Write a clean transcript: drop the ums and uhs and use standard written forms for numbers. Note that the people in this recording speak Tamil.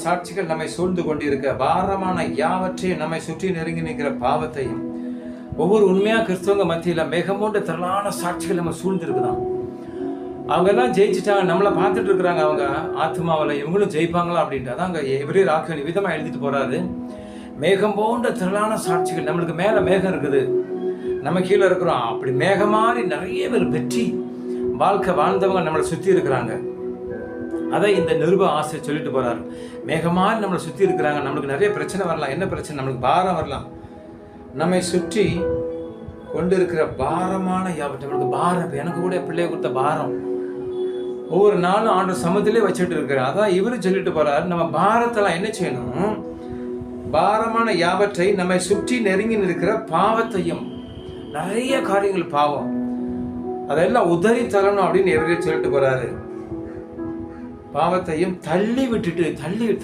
சாட்சிகள் நம்மை சூழ்ந்து கொண்டிருக்க, பாரமான யாவற்றையும் நம்மை சுற்றி நெருங்கி நிற்கிற பாவத்தையும், ஒவ்வொரு உண்மையா கிறிஸ்தவங்க மத்தியில மிகமூண்ட திரளான சாட்சிகள் நம்ம சூழ்ந்து இருக்குதான். அவங்க எல்லாம் ஜெயிச்சுட்டாங்க, நம்மளை பார்த்துட்டு இருக்கிறாங்க. அவங்க ஆத்மாவில் இவங்களும் ஜெயிப்பாங்களா அப்படின்ட்டு அதான் அங்கே எபிரேயர் ஆக்கியோன் விதமா எழுதிட்டு போறாரு. மேகம் போன்ற திரளான சாட்சிகள், நம்மளுக்கு மேல மேகம் இருக்குது, நம்ம கீழே இருக்கிறோம். அப்படி மேகம் மாதிரி நிறைய பேர் வெற்றி வாழ்க்கை வாழ்ந்தவங்க நம்மளை சுத்தி இருக்கிறாங்க. அதை இந்த நிருப ஆசை சொல்லிட்டு போறாரு. மேகமாரி நம்மளை சுத்தி இருக்கிறாங்க. நம்மளுக்கு நிறைய பிரச்சனை வரலாம். என்ன பிரச்சனை? நம்மளுக்கு பாரம் வரலாம். நம்மை சுற்றி கொண்டிருக்கிற பாரமான யாவற்றை, நம்மளுக்கு பாரம், எனக்கு கூட பிள்ளைய கொடுத்த பாரம் ஒவ்வொரு நாளும் ஆண்டு சமத்திலே வச்சுட்டு இருக்கிறேன். அதான் இவரு சொல்லிட்டு போறாரு, நம்ம பாரத்தெல்லாம் என்ன செய்யணும்? பாரமான யாவற்றை நம்மை சுற்றி நெருங்கி நிற்கிற பாவத்தையும், நிறைய காரியங்கள் பாவம், அதெல்லாம் உதறி தரணும் அப்படின்னு எவரே சொல்லிட்டு போறாரு. பாவத்தையும் தள்ளி விட்டுட்டு